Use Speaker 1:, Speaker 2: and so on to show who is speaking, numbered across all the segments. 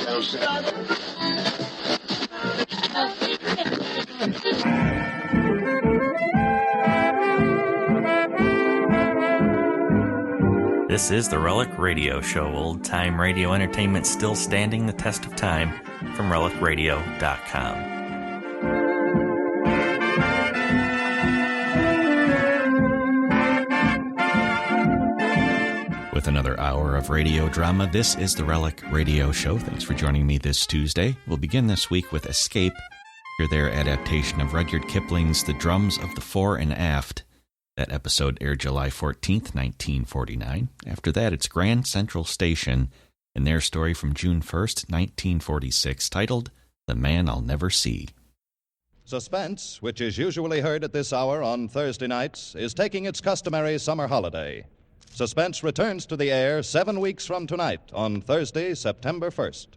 Speaker 1: This is the Relic Radio Show, old-time radio entertainment still standing the test of time, from relicradio.com. With another hour of radio drama, this is the Relic Radio Show. Thanks for joining me this Tuesday. We'll begin this week with Escape, their adaptation of Rudyard Kipling's The Drums of the Fore and Aft. That episode aired July 14th, 1949. After that, it's Grand Central Station and their story from June 1st, 1946, titled The Man I'll Never See.
Speaker 2: Suspense, which is usually heard at this hour on Thursday nights, is taking its customary summer holiday. Suspense returns to the air 7 weeks from tonight on Thursday, September 1st.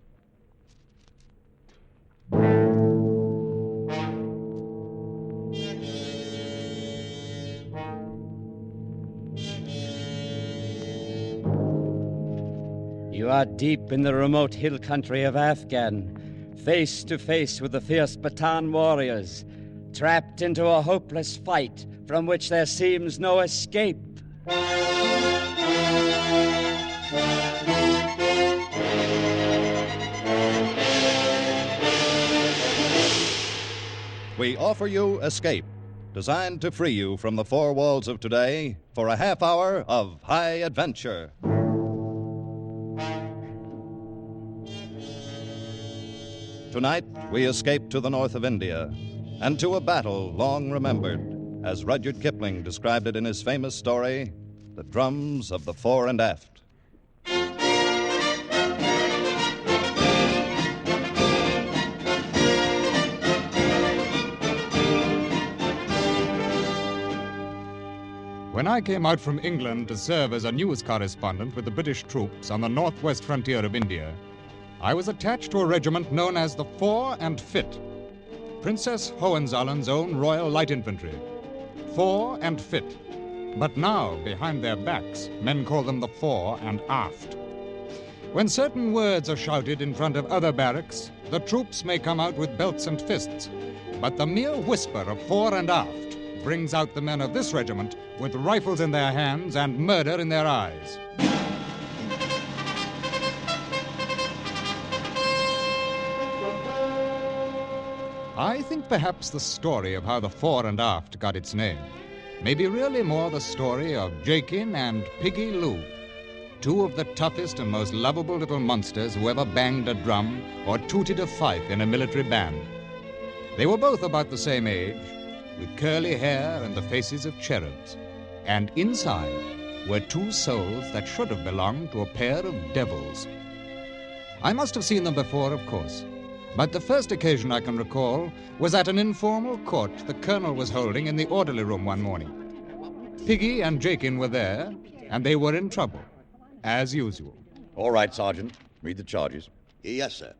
Speaker 3: You are deep in the remote hill country of Afghan, face to face with the fierce Pathan warriors, trapped into a hopeless fight from which there seems no escape.
Speaker 2: We offer you Escape, designed to free you from the four walls of today for a half hour of high adventure. Tonight, we escape to the north of India and to a battle long remembered, as Rudyard Kipling described it in his famous story, The Drums of the Fore and Aft.
Speaker 4: When I came out from England to serve as a news correspondent with the British troops on the northwest frontier of India, I was attached to a regiment known as the Fore and Fit, Princess Hohenzollerns' own Royal Light Infantry. Fore and Fit. But now, behind their backs, men call them the Fore and Aft. When certain words are shouted in front of other barracks, the troops may come out with belts and fists, but the mere whisper of Fore and Aft brings out the men of this regiment with rifles in their hands and murder in their eyes. I think perhaps the story of how the Fore and Aft got its name may be really more the story of Jakin and Piggy Lou, two of the toughest and most lovable little monsters who ever banged a drum or tooted a fife in a military band. They were both about the same age, with curly hair and the faces of cherubs, and inside were two souls that should have belonged to a pair of devils. I must have seen them before, of course, but the first occasion I can recall was at an informal court the colonel was holding in the orderly room one morning. Piggy and Jakin were there, and they were in trouble, as usual.
Speaker 5: All right, Sergeant. Read the charges.
Speaker 6: Yes, sir.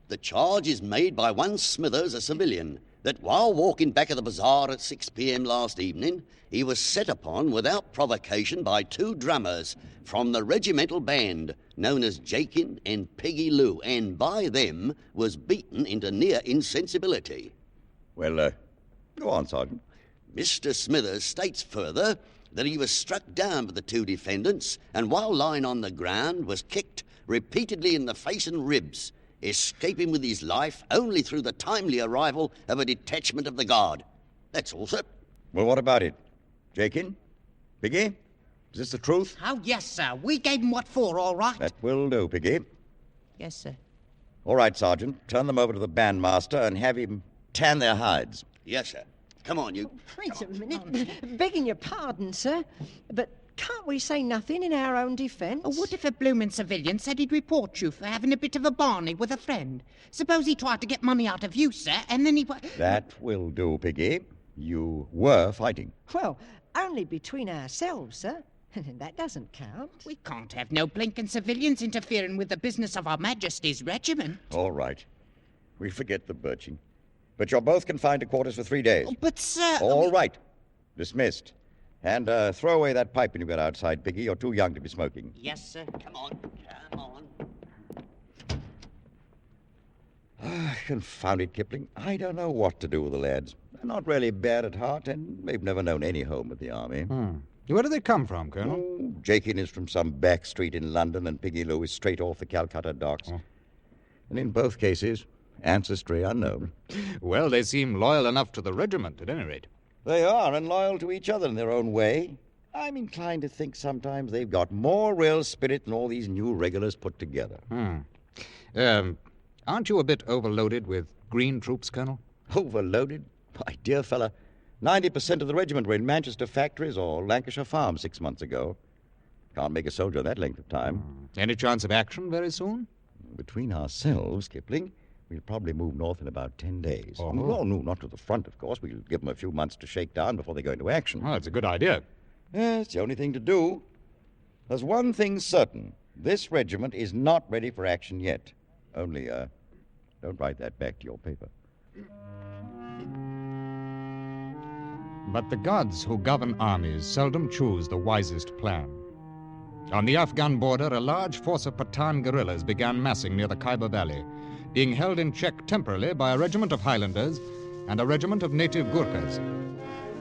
Speaker 6: The charge is made by one Smithers, a civilian, that while walking back of the bazaar at 6 p.m. last evening, he was set upon without provocation by two drummers from the regimental band known as Jakin and Peggy Lou, and by them was beaten into near insensibility.
Speaker 5: Well, go on, Sergeant.
Speaker 6: Mr. Smithers states further that he was struck down by the two defendants and while lying on the ground was kicked repeatedly in the face and ribs, escaping with his life only through the timely arrival of a detachment of the guard. That's all, sir.
Speaker 5: Well, what about it? Jakin? Piggy? Is this the truth?
Speaker 7: Oh, yes, sir. We gave him what for, all right?
Speaker 5: That will do, Piggy.
Speaker 7: Yes, sir.
Speaker 5: All right, Sergeant. Turn them over to the bandmaster and have him tan their hides.
Speaker 6: Yes, sir. Come on, you.
Speaker 8: Wait a minute. Begging your pardon, sir, but can't we say nothing in our own defence?
Speaker 7: Oh, what if a bloomin' civilian said he'd report you for having a bit of a barney with a friend? Suppose he tried to get money out of you, sir, and then he...
Speaker 5: That will do, Piggy. You were fighting.
Speaker 8: Well, only between ourselves, sir. That doesn't count.
Speaker 7: We can't have no blinking civilians interfering with the business of Her Majesty's regiment.
Speaker 5: All right. We forget the birching. But you're both confined to quarters for 3 days.
Speaker 7: Oh, but, sir...
Speaker 5: All right. Dismissed. And throw away that pipe when you get outside, Piggy. You're too young to be smoking.
Speaker 7: Yes, sir.
Speaker 6: Come on.
Speaker 5: confound it, Kipling. I don't know what to do with the lads. They're not really bad at heart, and they've never known any home at the army.
Speaker 4: Where do they come from, Colonel?
Speaker 5: Oh, Jakin is from some back street in London, and Piggy Lou is straight off the Calcutta docks. And in both cases, ancestry unknown.
Speaker 4: Well, they seem loyal enough to the regiment, at any rate.
Speaker 5: They are, and loyal to each other in their own way. I'm inclined to think sometimes they've got more real spirit than all these new regulars put together.
Speaker 4: Aren't you a bit overloaded with green troops, Colonel?
Speaker 5: Overloaded? My dear fella, 90% of the regiment were in Manchester factories or Lancashire farms 6 months ago. Can't make a soldier that length of time.
Speaker 4: Any chance of action very soon?
Speaker 5: Between ourselves, Kipling, we'll probably move north in about 10 days.
Speaker 4: Oh.
Speaker 5: No, not to the front, of course. We'll give them a few months to shake down before they go into action.
Speaker 4: Oh, that's a good idea.
Speaker 5: Yeah, it's the only thing to do. There's one thing certain. This regiment is not ready for action yet. Only, don't write that back to your paper.
Speaker 4: But the gods who govern armies seldom choose the wisest plan. On the Afghan border, a large force of Pathan guerrillas began massing near the Khyber Valley, being held in check temporarily by a regiment of Highlanders and a regiment of native Gurkhas.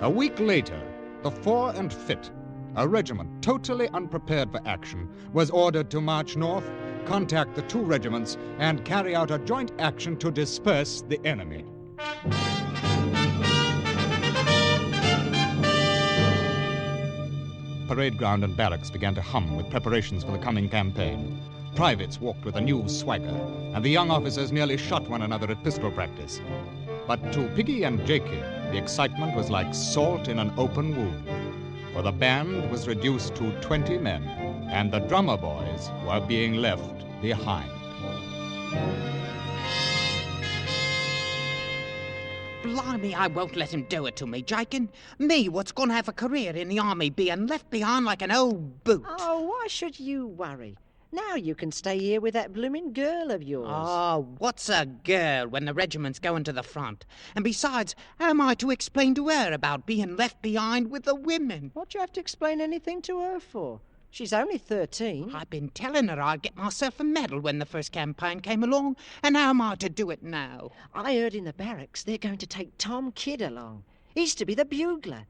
Speaker 4: A week later, the Fore and Fit, a regiment totally unprepared for action, was ordered to march north, contact the two regiments, and carry out a joint action to disperse the enemy. Parade ground and barracks began to hum with preparations for the coming campaign. Privates walked with a new swagger, and the young officers nearly shot one another at pistol practice. But to Piggy and Jakey, the excitement was like salt in an open wound, for the band was reduced to 20 men, and the drummer boys were being left behind.
Speaker 7: Blimey, I won't let him do it to me, Jakin. Me, what's going to have a career in the army, being left behind like an old boot.
Speaker 8: Oh, why should you worry? Now you can stay here with that blooming girl of yours.
Speaker 7: Oh, what's a girl when the regiment's going to the front? And besides, how am I to explain to her about being left behind with the women?
Speaker 8: What do you have to explain anything to her for? She's only 13.
Speaker 7: I've been telling her I'd get myself a medal when the first campaign came along, and how am I to do it now?
Speaker 8: I heard in the barracks they're going to take Tom Kidd along. He's to be the bugler.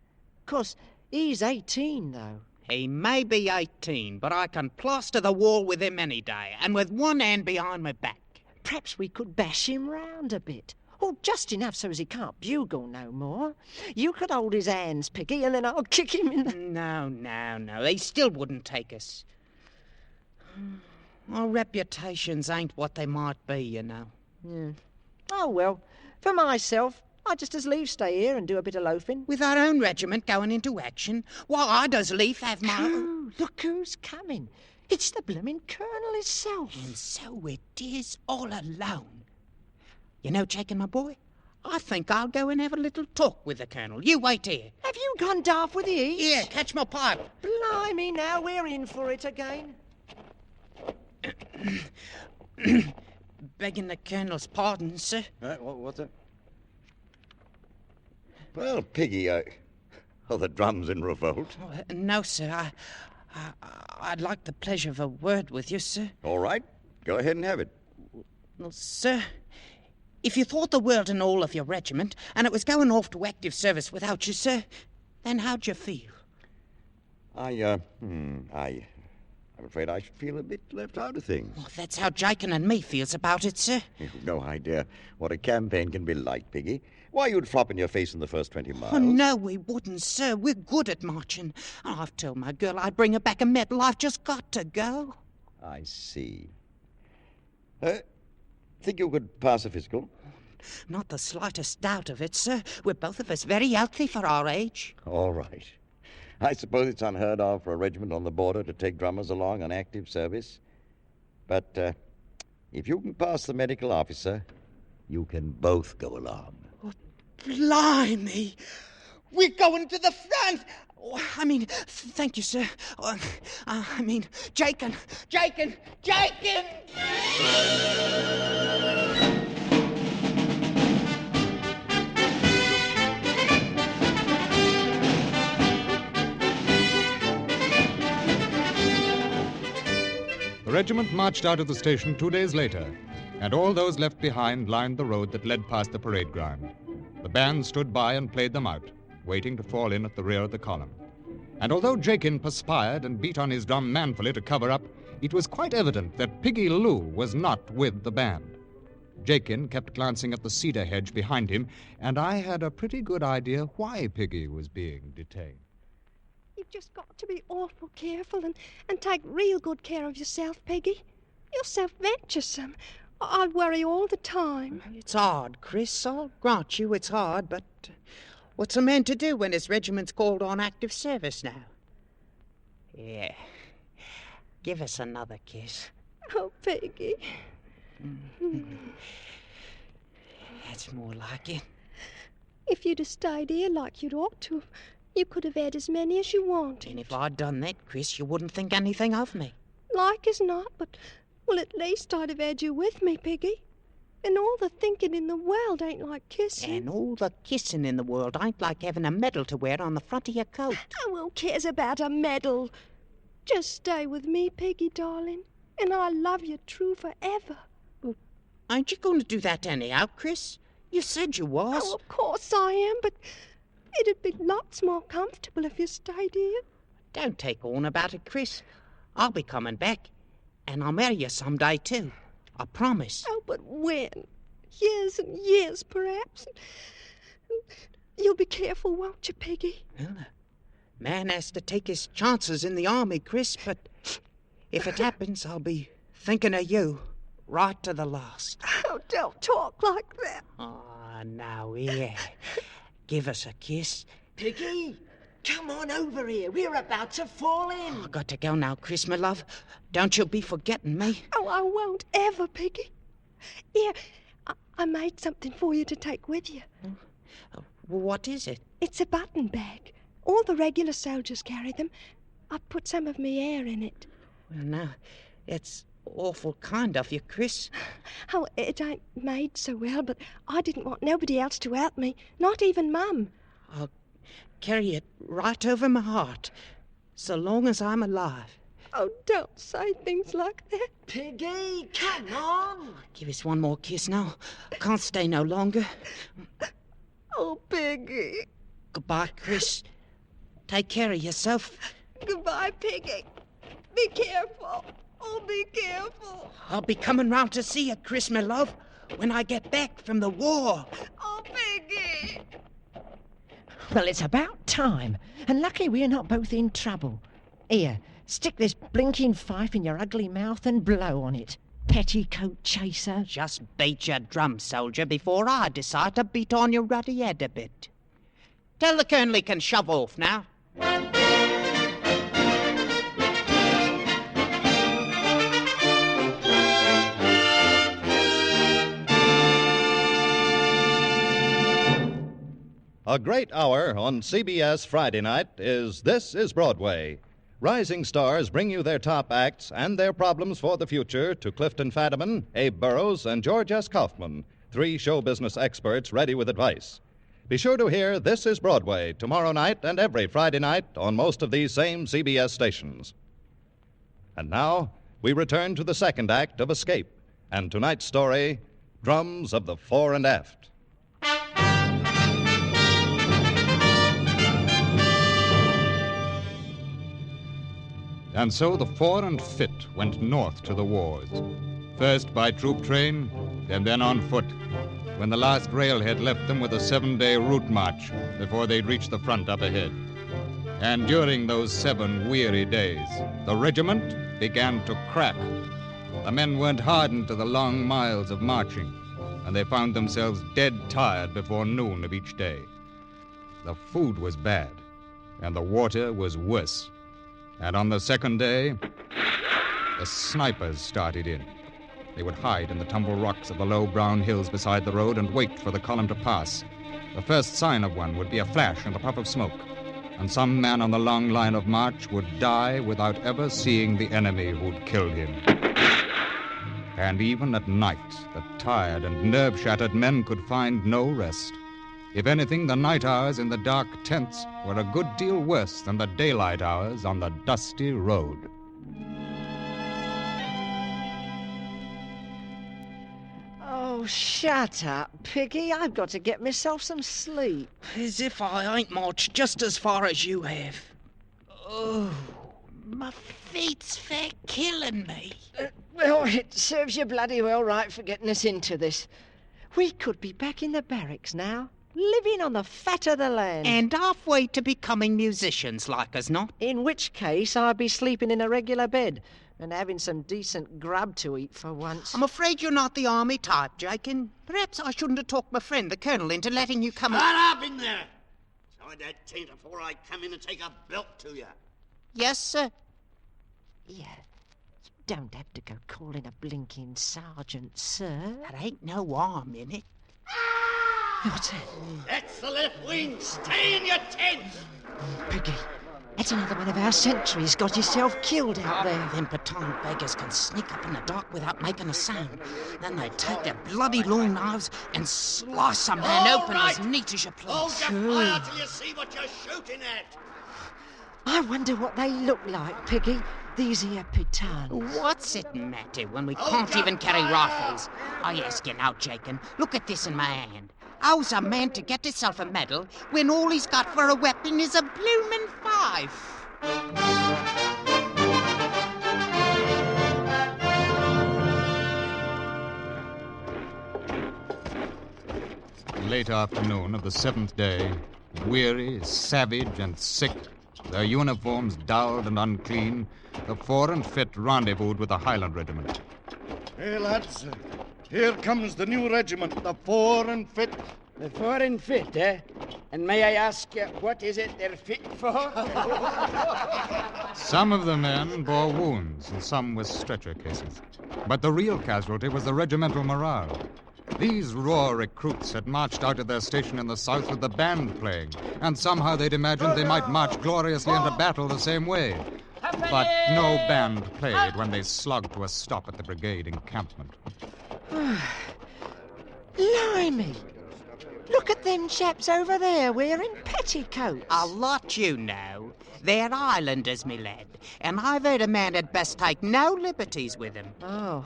Speaker 8: 'Course, he's 18, though.
Speaker 7: He may be 18, but I can plaster the wall with him any day, and with one hand behind my back.
Speaker 8: Perhaps we could bash him round a bit. Oh, just enough so as he can't bugle no more. You could hold his hands, Piggy, and then I'll kick him in the...
Speaker 7: No. They still wouldn't take us. Our reputations ain't what they might be, you know.
Speaker 8: Yeah. Oh, well, for myself, I'd just as lief stay here and do a bit of loafing.
Speaker 7: With our own regiment going into action, why, I'd as lief have my...
Speaker 8: Oh, look who's coming. It's the blooming Colonel himself.
Speaker 7: And so it is, all alone. You know, Jakin, my boy, I think I'll go and have a little talk with the Colonel. You wait here.
Speaker 8: Have you gone daft with the eats?
Speaker 7: Here, catch my pipe.
Speaker 8: Blimey, now we're in for it again.
Speaker 7: Begging the Colonel's pardon, sir.
Speaker 5: What's that? Well, Piggy, the drum's in revolt.
Speaker 7: Oh, no, sir. I'd like the pleasure of a word with you, sir.
Speaker 5: All right. Go ahead and have it.
Speaker 7: Well, sir, if you thought the world and all of your regiment, and it was going off to active service without you, sir, then how'd you feel?
Speaker 5: I'm afraid I should feel a bit left out of things.
Speaker 7: Well, that's how Jakin and me feels about it, sir.
Speaker 5: You've no idea what a campaign can be like, Piggy. Why, you'd flop in your face in the first 20 miles.
Speaker 7: Oh, no, we wouldn't, sir. We're good at marching. I've told my girl I'd bring her back a medal. I've just got to go.
Speaker 5: I see. Think you could pass a physical?
Speaker 7: Not the slightest doubt of it, sir. We're both of us very healthy for our age.
Speaker 5: All right. I suppose it's unheard of for a regiment on the border to take drummers along on active service. But if you can pass the medical officer, you can both go along.
Speaker 7: Oh, blimey! We're going to the front! Oh, thank you, sir. Jakin!
Speaker 4: The regiment marched out of the station 2 days later, and all those left behind lined the road that led past the parade ground. The band stood by and played them out, waiting to fall in at the rear of the column. And although Jakin perspired and beat on his drum manfully to cover up, it was quite evident that Piggy Lou was not with the band. Jakin kept glancing at the cedar hedge behind him, and I had a pretty good idea why Piggy was being detained.
Speaker 9: You've just got to be awful careful and take real good care of yourself, Piggy. You're so venturesome. I'd worry all the time.
Speaker 7: It's hard, Chris. I'll grant you it's hard, but what's a man to do when his regiment's called on active service now? Yeah. Give us another kiss.
Speaker 9: Oh, Piggy.
Speaker 7: That's more like it.
Speaker 9: If you'd have stayed here like you'd ought to, you could have had as many as you wanted.
Speaker 7: And if I'd done that, Chris, you wouldn't think anything of me.
Speaker 9: Like as not, but, well, at least I'd have had you with me, Piggy. And all the thinking in the world ain't like kissing.
Speaker 7: And all the kissing in the world ain't like having a medal to wear on the front of your coat.
Speaker 9: Oh, who cares about a medal? Just stay with me, Piggy, darling, and I'll love you true forever.
Speaker 7: Ain't you going to do that anyhow, Chris? You said you was.
Speaker 9: Oh, of course I am, but it'd be lots more comfortable if you stayed here.
Speaker 7: Don't take on about it, Chris. I'll be coming back, and I'll marry you someday, too. I promise.
Speaker 9: Oh, but when? Years and years, perhaps. You'll be careful, won't you, Piggy?
Speaker 7: Well, a man has to take his chances in the army, Chris, but if it happens, I'll be thinking of you right to the last.
Speaker 9: Oh, don't talk like that.
Speaker 7: Oh, now, here. Give us a kiss.
Speaker 8: Piggy, come on over here. We're about to fall in.
Speaker 7: I've got to go now, Chris, my love. Don't you be forgetting me.
Speaker 9: Oh, I won't ever, Piggy. Here, I made something for you to take with you.
Speaker 7: What is it?
Speaker 9: It's a button bag. All the regular soldiers carry them. I put some of me hair in it.
Speaker 7: Well, now, it's awful kind of you, Chris.
Speaker 9: Oh, it ain't made so well, but I didn't want nobody else to help me, not even Mum.
Speaker 7: I'll carry it right over my heart, so long as I'm alive.
Speaker 9: Oh, don't say things like that.
Speaker 8: Piggy, come on.
Speaker 7: Give us one more kiss now. Can't stay no longer.
Speaker 9: Oh, Piggy.
Speaker 7: Goodbye, Chris. Take care of yourself.
Speaker 9: Goodbye, Piggy. Be careful. Oh, be careful.
Speaker 7: I'll be coming round to see you, Chris, my love, when I get back from the war.
Speaker 9: Oh, Piggy.
Speaker 8: Well, it's about time. And lucky we're not both in trouble. Here, stick this blinking fife in your ugly mouth and blow on it. Petticoat chaser.
Speaker 7: Just beat your drum, soldier, before I decide to beat on your ruddy head a bit. Tell the colonel he can shove off now.
Speaker 2: A great hour on CBS Friday night is This is Broadway. Rising stars bring you their top acts and their problems for the future to Clifton Fadiman, Abe Burrows, and George S. Kaufman, three show business experts ready with advice. Be sure to hear This is Broadway tomorrow night and every Friday night on most of these same CBS stations. And now, we return to the second act of Escape, and tonight's story, Drums of the Fore and Aft.
Speaker 4: And so the Fore and Fit went north to the wars, first by troop train, and then on foot, when the last railhead left them with a 7-day route march before they'd reach the front up ahead. And during those 7 weary days, the regiment began to crack. The men weren't hardened to the long miles of marching, and they found themselves dead tired before noon of each day. The food was bad, and the water was worse. And on the second day, the snipers started in. They would hide in the tumble rocks of the low brown hills beside the road and wait for the column to pass. The first sign of one would be a flash and a puff of smoke, and some man on the long line of march would die without ever seeing the enemy who'd killed him. And even at night, the tired and nerve-shattered men could find no rest. If anything, the night hours in the dark tents were a good deal worse than the daylight hours on the dusty road.
Speaker 8: Oh, shut up, Piggy. I've got to get myself some sleep.
Speaker 7: As if I ain't marched just as far as you have. Oh, my feet's fair killing me.
Speaker 8: Well, it serves you bloody well right for getting us into this. We could be back in the barracks now, living on the fat of the land.
Speaker 7: And halfway to becoming musicians, like as not.
Speaker 8: In which case, I'd be sleeping in a regular bed and having some decent grub to eat for once.
Speaker 7: I'm afraid you're not the army type, Jakin. Perhaps I shouldn't have talked my friend, the Colonel, into letting you come...
Speaker 6: Shut up in there! Inside that tent before I come in and take a belt to you.
Speaker 7: Yes, sir.
Speaker 8: Yeah, you don't have to go calling a blinking sergeant, sir.
Speaker 7: There ain't no harm in it.
Speaker 8: What's that?
Speaker 6: That's the left wing. Stay in your tent!
Speaker 8: Piggy, that's another one of our sentries got yourself killed out there.
Speaker 7: Them Pathan beggars can sneak up in the dark without making a sound. Then they take their bloody long knives and slice a man open as neat as you please.
Speaker 6: Hold your fire till you see what you're shooting at.
Speaker 8: I wonder what they look like, Piggy, these here Pathans.
Speaker 7: What's it matter when we can't even carry rifles? I ask you now, Jakin, look at this in my hand. How's a man to get himself a medal when all he's got for a weapon is a bloomin' fife?
Speaker 4: Late afternoon of the 7th day, weary, savage, and sick, their uniforms dulled and unclean, the Fore and Fit rendezvoused with the Highland Regiment.
Speaker 10: Hey, lads, here comes the new regiment, the Fore and Fit.
Speaker 3: The Fore and Fit, eh? And may I ask you, what is it they're fit for?
Speaker 4: Some of the men bore wounds, and some with stretcher cases. But the real casualty was the regimental morale. These raw recruits had marched out of their station in the south with the band playing, and somehow they'd imagined they might march gloriously into battle the same way. But no band played when they slugged to a stop at the brigade encampment.
Speaker 8: Blimey! Look at them chaps over there wearing petticoats.
Speaker 7: A lot you know. They're islanders, me lad, and I've heard a man had best take no liberties with them.
Speaker 8: Oh.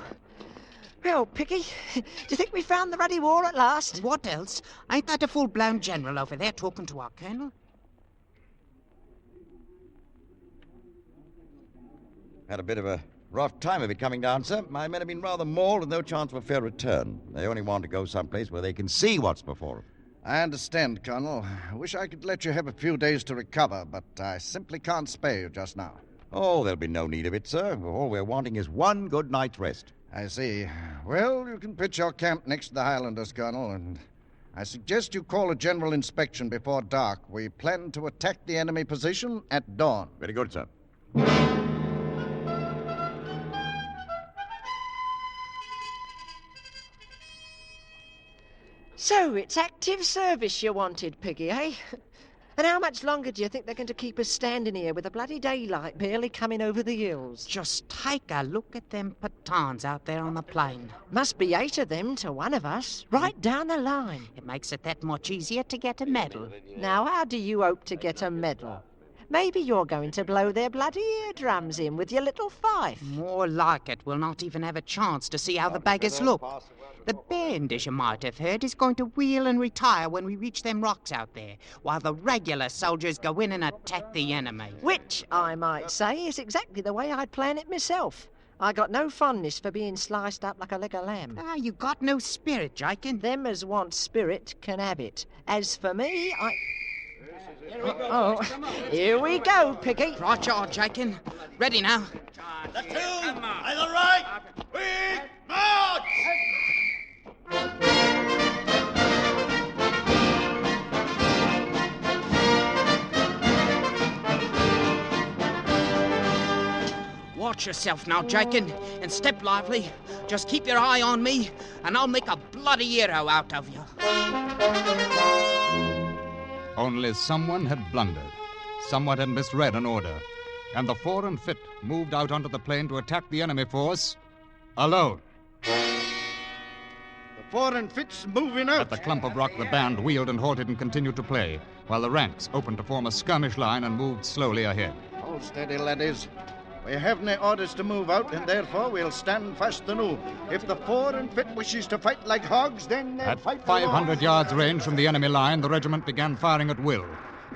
Speaker 8: Well, Piggy, do you think we found the ruddy war at last?
Speaker 7: What else? Ain't that a full-blown general over there talking to our colonel?
Speaker 5: Had a bit of a rough time of it coming down, sir. My men have been rather mauled with no chance of a fair return. They only want to go someplace where they can see what's before them.
Speaker 10: I understand, Colonel. I wish I could let you have a few days to recover, but I simply can't spare you just now.
Speaker 5: Oh, there'll be no need of it, sir. All we're wanting is one good night's rest.
Speaker 10: I see. Well, you can pitch your camp next to the Highlanders, Colonel, and I suggest you call a general inspection before dark. We plan to attack the enemy position at dawn.
Speaker 5: Very good, sir.
Speaker 8: So, it's active service you wanted, Piggy, eh? And how much longer do you think they're going to keep us standing here with the bloody daylight barely coming over the hills?
Speaker 7: Just take a look at them Pathans out there on the plain.
Speaker 8: Must be 8 of them to one of us, right down the line.
Speaker 7: It makes it that much easier to get a medal.
Speaker 8: Now, how do you hope to get a medal? Maybe you're going to blow their bloody eardrums in with your little fife.
Speaker 7: More like it. We'll not even have a chance to see how the beggars look. The band, as you might have heard, is going to wheel and retire when we reach them rocks out there, while the regular soldiers go in and attack the enemy.
Speaker 8: Which, I might say, is exactly the way I'd plan it myself. I got no fondness for being sliced up like a leg of lamb.
Speaker 7: Ah, you got no spirit, Jakin.
Speaker 8: Them as want spirit can have it. As for me, I... Here we go, Piggy.
Speaker 7: Right, you are, Jakin. Ready now.
Speaker 6: The two, either right, quick, march!
Speaker 7: Watch yourself now, Jakin, and step lively. Just keep your eye on me, and I'll make a bloody hero out of you.
Speaker 4: Only someone had blundered. Someone had misread an order. And the Fore and Fit moved out onto the plain to attack the enemy force alone.
Speaker 10: The Fore and Fit's moving out.
Speaker 4: At the clump of rock, the band wheeled and halted and continued to play, while the ranks opened to form a skirmish line and moved slowly ahead.
Speaker 10: Hold steady, laddies. We have no orders to move out, and therefore we'll stand fast anew. If the Fore and Fit wishes to fight like hogs, then they'll fight
Speaker 4: At 500 yards range from the enemy line, the regiment began firing at will.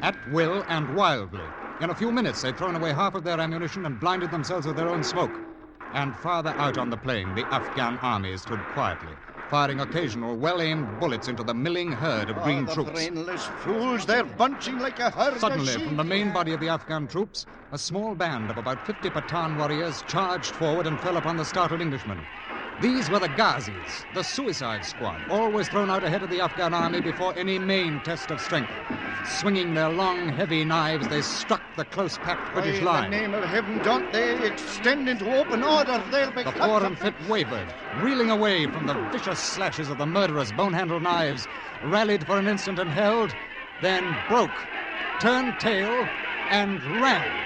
Speaker 4: At will and wildly. In a few minutes, they'd thrown away half of their ammunition and blinded themselves with their own smoke. And farther out on the plain, the Afghan army stood quietly, firing occasional well-aimed bullets into the milling herd of green troops.
Speaker 10: Brainless fools, they're bunching like a herd
Speaker 4: Suddenly,
Speaker 10: of sheep.
Speaker 4: from the main body of the Afghan troops, a small band of about 50 Pathan warriors charged forward and fell upon the startled Englishmen. These were the Ghazis, the suicide squad, always thrown out ahead of the Afghan army before any main test of strength. Swinging their long, heavy knives, they struck the close-packed British line.
Speaker 10: In the name of heaven, don't they extend into open order? They'll be
Speaker 4: The Fore and Fit wavered, reeling away from the vicious slashes of the murderous bone-handled knives, rallied for an instant and held, then broke, turned tail, and ran.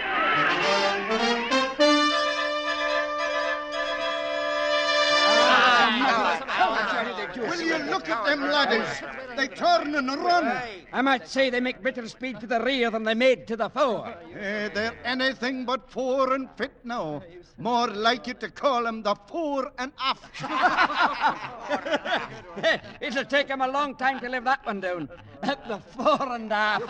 Speaker 10: Will you look at them laddies? They turn and run.
Speaker 3: I might say they make better speed to the rear than they made to the fore.
Speaker 10: They're anything but Fore and Fit now. More like it to call them the Fore and Aft.
Speaker 3: It'll take them a long time to live that one down. At the fore and aft.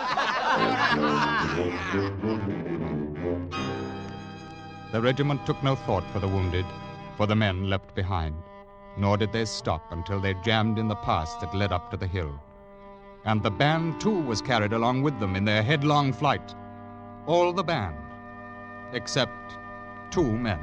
Speaker 4: The regiment took no thought for the wounded, for the men left behind. Nor did they stop until they jammed in the pass that led up to the hill. And the band, too, was carried along with them in their headlong flight. All the band, except 2 men.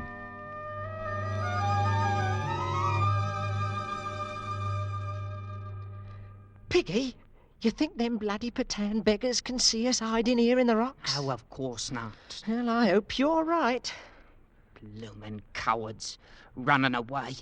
Speaker 8: Piggy, you think them bloody Pathan beggars can see us hiding here in the rocks?
Speaker 7: Oh, of course not.
Speaker 8: Well, I hope you're right.
Speaker 7: Bloomin' cowards, running away.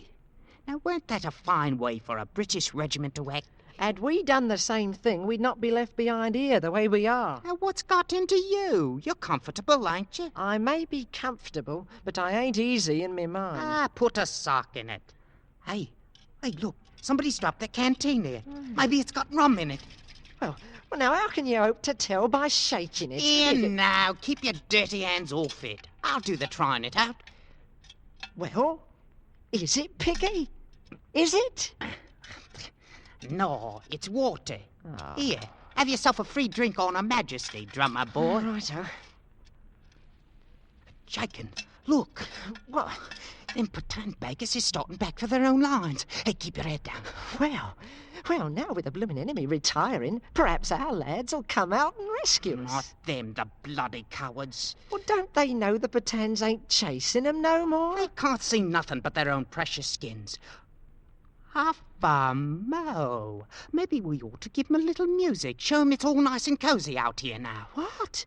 Speaker 7: Now, weren't that a fine way for a British regiment to act?
Speaker 8: Had we done the same thing, we'd not be left behind here the way we are.
Speaker 7: Now, what's got into you? You're comfortable, ain't you?
Speaker 8: I may be comfortable, but I ain't easy in me mind.
Speaker 7: Ah, put a sock in it. Hey, look, somebody's dropped the canteen here. Maybe it's got rum in it.
Speaker 8: Well, now, how can you hope to tell by shaking it?
Speaker 7: Here now, keep your dirty hands off it. I'll do the trying it out.
Speaker 8: Well, is it, Piggy? Is it?
Speaker 7: No, it's water.
Speaker 8: Oh.
Speaker 7: Here, have yourself a free drink on Her Majesty, drummer boy.
Speaker 8: Righto.
Speaker 7: Shaken, look.
Speaker 8: What?
Speaker 7: Them Pathan beggars is starting back for their own lines. Hey, keep your head down.
Speaker 8: Well, now with the bloomin' enemy retiring, perhaps our lads'll come out and rescue us.
Speaker 7: Not them, the bloody cowards.
Speaker 8: Well, don't they know the Pathans ain't chasing 'em no more?
Speaker 7: They can't see nothing but their own precious skins. Mo. Maybe we ought to give 'em a little music. Show 'em it's all nice and cosy out here now.
Speaker 8: What?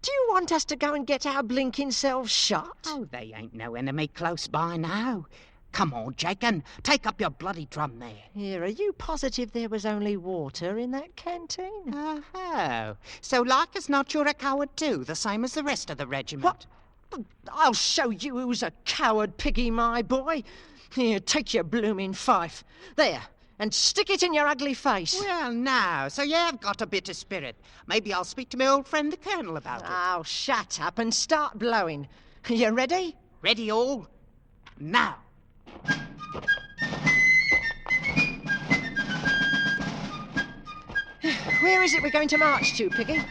Speaker 8: Do you want us to go and get our blinking selves shot?
Speaker 7: Oh, they ain't no enemy close by now. Come on, Jakin, take up your bloody drum there.
Speaker 8: Here, are you positive there was only water in that canteen?
Speaker 7: Oh, so like as not you're a coward too, the same as the rest of the regiment.
Speaker 8: What? I'll show you who's a coward, Piggy, my boy. Here, take your blooming fife. There, and stick it in your ugly face.
Speaker 7: Well, now, so you have got a bit of spirit. Maybe I'll speak to my old friend the Colonel about it.
Speaker 8: Oh, shut up and start blowing. You ready?
Speaker 7: Ready all? Now.
Speaker 8: Where is it we're going to march to, Piggy?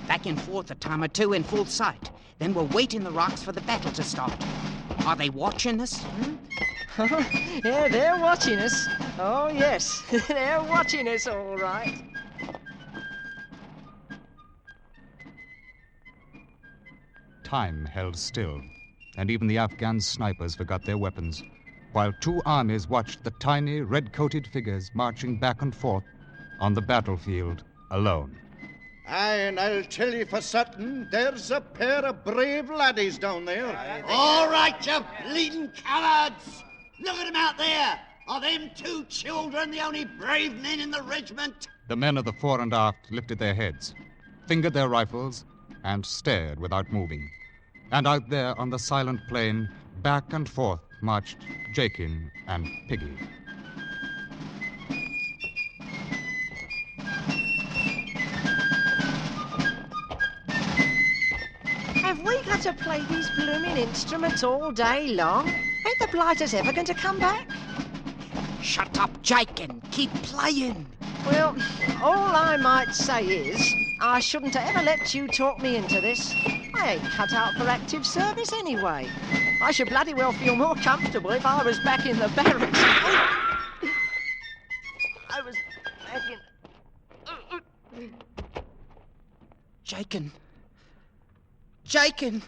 Speaker 7: Back and forth a time or two in full sight. Then we'll wait in the rocks for the battle to start. Are they watching us?
Speaker 8: Yeah, they're watching us. Oh, yes, they're watching us all right.
Speaker 4: Time held still, and even the Afghan snipers forgot their weapons, while 2 armies watched the tiny, red-coated figures marching back and forth on the battlefield alone.
Speaker 10: Aye, and I'll tell you for certain, there's a pair of brave laddies down there.
Speaker 6: All right, you bleeding cowards! Look at them out there! Are them 2 children the only brave men in the regiment?
Speaker 4: The men of the fore and aft lifted their heads, fingered their rifles, and stared without moving. And out there on the silent plain, back and forth marched Jakin and Piggy.
Speaker 8: Have we got to play these blooming instruments all day long? Ain't the blighters ever going to come back?
Speaker 7: Shut up, Jake, and keep playing.
Speaker 8: Well, all I might say is I shouldn't have ever let you talk me into this. I ain't cut out for active service anyway. I should bloody well feel more comfortable if I was back in the barracks. I was back in...
Speaker 7: Jakin!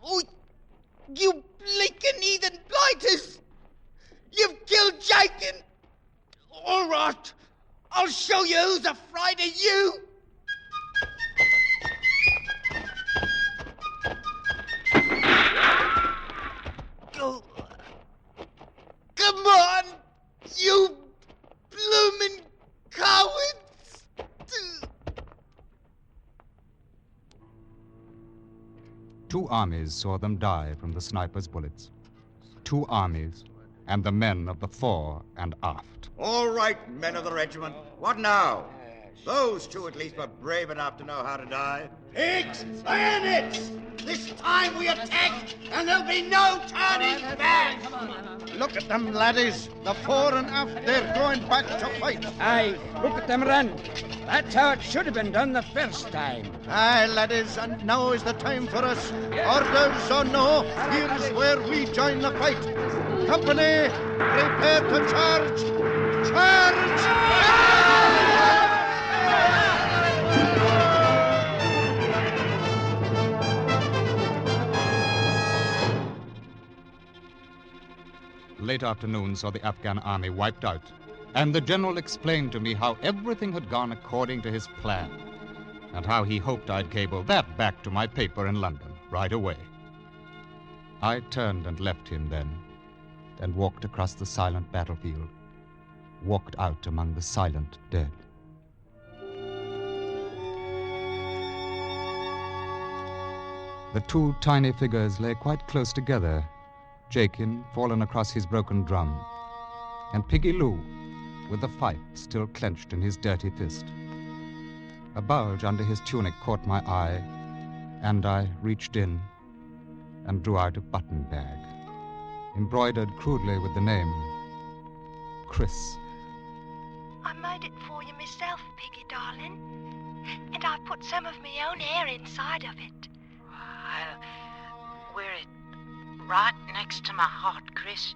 Speaker 7: Oh, you blinking heathen blighters! You've killed Jakin! All right, I'll show you who's afraid of you! Go. Come on, you bloomin' cowards!
Speaker 4: 2 armies saw them die from the sniper's bullets. 2 armies, and the men of the fore and aft.
Speaker 11: All right, men of the regiment. What now? Those 2 at least were brave enough to know how to die.
Speaker 6: Pigs! Bayonets! This time we attack, and there'll be no turning back!
Speaker 10: Look at them, laddies. The fore and aft, they're going back to fight.
Speaker 3: Aye, look at them run. That's how it should have been done the first time.
Speaker 10: Aye, laddies, and now is the time for us. Orders or no, here's where we join the fight. Company, prepare to charge! Charge!
Speaker 4: Late afternoon saw the Afghan army wiped out, and the general explained to me how everything had gone according to his plan, and how he hoped I'd cable that back to my paper in London right away. I turned and left him then, and walked across the silent battlefield, walked out among the silent dead. The 2 tiny figures lay quite close together, Jakin fallen across his broken drum, and Piggy Lou with the fife still clenched in his dirty fist. A bulge under his tunic caught my eye, and I reached in and drew out a button bag, embroidered crudely with the name Chris.
Speaker 9: I made it for you myself, Piggy darling, and I put some of my own hair inside of it.
Speaker 12: I'll wear it right next to my heart, Chris,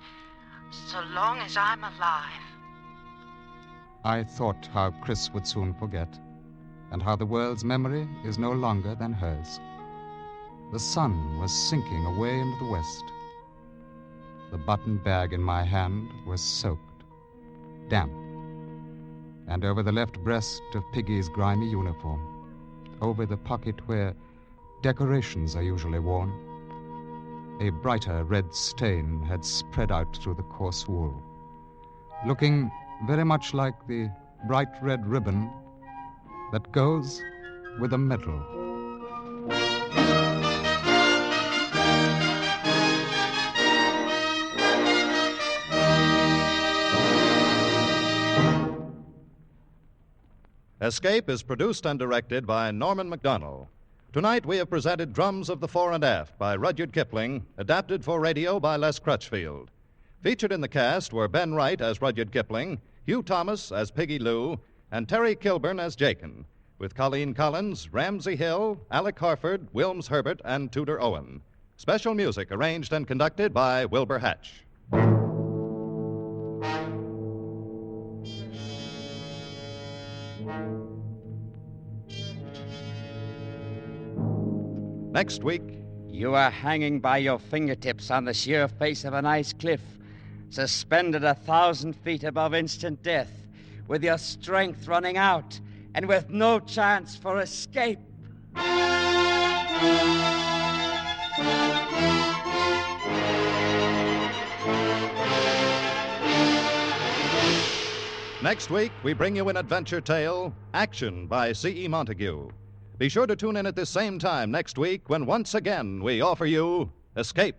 Speaker 12: so long as I'm alive.
Speaker 4: I thought how Chris would soon forget, and how the world's memory is no longer than hers. The sun was sinking away into the west. The button bag in my hand was soaked, damp, and over the left breast of Piggy's grimy uniform, over the pocket where decorations are usually worn, a brighter red stain had spread out through the coarse wool, looking very much like the bright red ribbon that goes with a medal.
Speaker 2: Escape is produced and directed by Norman MacDonald. Tonight we have presented Drums of the Fore and Aft by Rudyard Kipling, adapted for radio by Les Crutchfield. Featured in the cast were Ben Wright as Rudyard Kipling, Hugh Thomas as Piggy Lou, and Terry Kilburn as Jakin, with Colleen Collins, Ramsey Hill, Alec Harford, Wilms Herbert, and Tudor Owen. Special music arranged and conducted by Wilbur Hatch. Next week,
Speaker 3: you are hanging by your fingertips on the sheer face of an ice cliff, suspended 1,000 feet above instant death, with your strength running out and with no chance for escape.
Speaker 2: Next week, we bring you an adventure tale, Action by C.E. Montague. Be sure to tune in at this same time next week when once again we offer you Escape.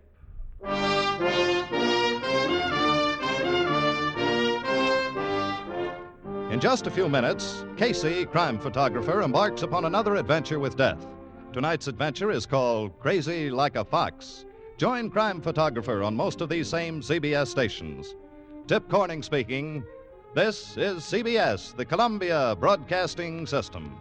Speaker 2: In just a few minutes, Casey, crime photographer, embarks upon another adventure with death. Tonight's adventure is called Crazy Like a Fox. Join crime photographer on most of these same CBS stations. Tip Corning speaking. This is CBS, the Columbia Broadcasting System.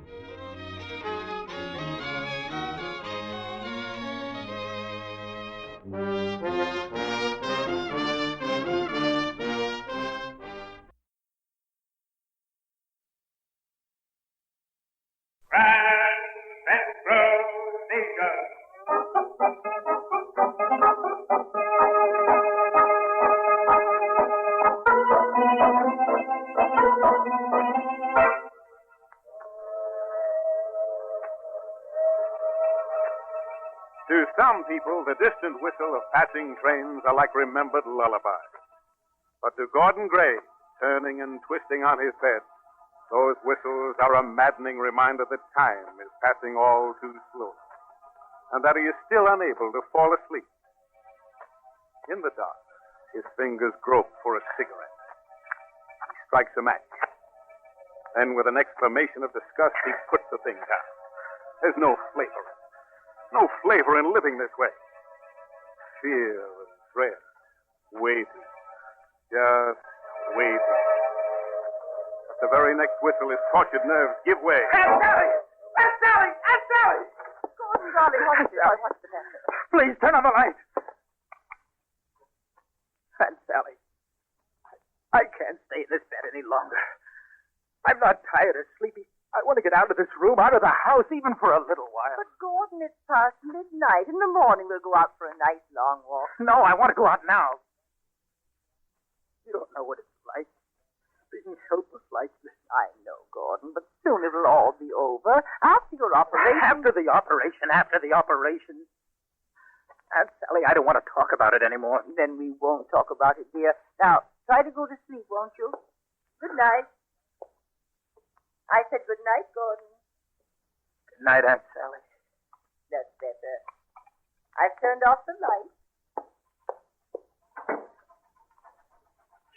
Speaker 13: To some people, the distant whistle of passing trains are like remembered lullabies. But to Gordon Gray, turning and twisting on his bed, those whistles are a maddening reminder that time is passing all too slowly, and that he is still unable to fall asleep. In the dark, his fingers grope for a cigarette. He strikes a match. Then, with an exclamation of disgust, he puts the thing down. There's no flavor. No flavor in living this way. Fear and dread. Waiting. Just waiting. At the very next whistle, his tortured nerves give way.
Speaker 14: Aunt Sally! Aunt Sally! Aunt Sally! Gordon, darling, what's the matter?
Speaker 13: Please, turn on the light.
Speaker 14: Aunt Sally, I can't stay in this bed any longer. I'm not tired or sleepy. I want to get out of this room, out of the house, even for a little while.
Speaker 15: But, Gordon, it's past midnight. In the morning, we'll go out for a nice long walk.
Speaker 14: No, I want to go out now. You don't know what it's like. Being helpless like this.
Speaker 15: I know, Gordon, but soon it'll all be over. After your operation.
Speaker 14: After the operation. Aunt Sally, I don't want to talk about it anymore.
Speaker 15: Then we won't talk about it, dear. Now, try to go to sleep, won't you? Good night. I said good night, Gordon.
Speaker 14: Good night, Aunt Sally.
Speaker 15: That's better. I've turned off the light.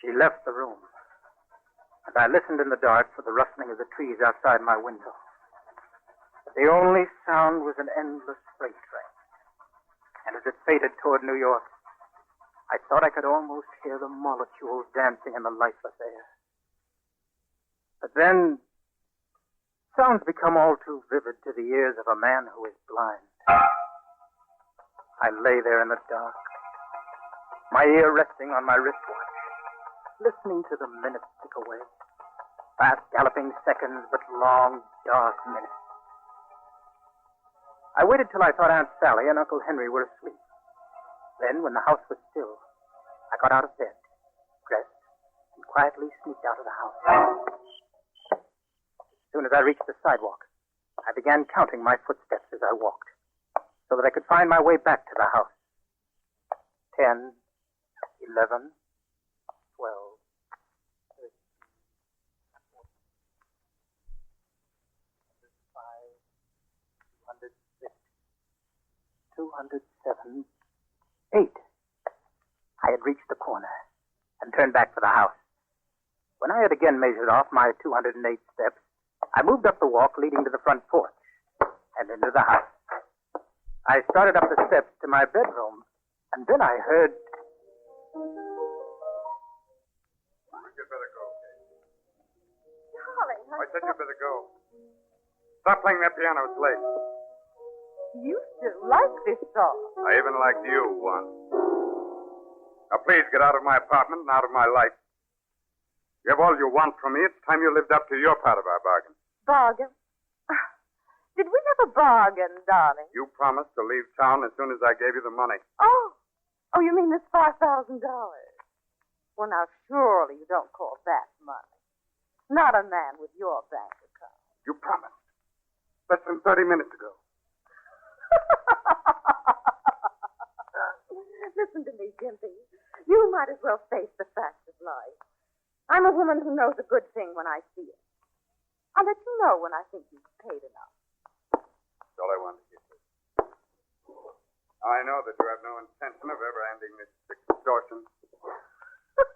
Speaker 14: She left the room, and I listened in the dark for the rustling of the trees outside my window. The only sound was an endless freight train. And as it faded toward New York, I thought I could almost hear the molecules dancing in the lifeless air. But then, sounds become all too vivid to the ears of a man who is blind. I lay there in the dark, my ear resting on my wristwatch, listening to the minutes tick away. Fast galloping seconds, but long, dark minutes. I waited till I thought Aunt Sally and Uncle Henry were asleep. Then, when the house was still, I got out of bed, dressed, and quietly sneaked out of the house. As soon as I reached the sidewalk, I began counting my footsteps as I walked, so that I could find my way back to the house. 10, 11, 12, 13, 206, 207, 8. I had reached the corner and turned back for the house. When I had again measured off my 208 steps, I moved up the walk leading to the front porch and into the house. I started up the steps to my bedroom, and then I heard...
Speaker 13: You'd better go, Kate.
Speaker 15: Darling,
Speaker 13: I said you'd better go. Stop playing that piano. It's late.
Speaker 15: You still like this song.
Speaker 13: I even liked you once. Now, please get out of my apartment and out of my life. You have all you want from me. It's time you lived up to your part of our bargain.
Speaker 15: Bargain? Did we have a bargain, darling?
Speaker 13: You promised to leave town as soon as I gave you the money.
Speaker 15: Oh, you mean this $5,000? Well, now, surely you don't call that money. Not a man with your bank account.
Speaker 13: You promised. Less than 30 minutes ago.
Speaker 15: Listen to me, Gimpy. You might as well face the facts of life. I'm a woman who knows a good thing when I see it. I'll let you know when I think you've paid enough.
Speaker 13: That's all I wanted you to. I know that you have no intention of ever ending this extortion. What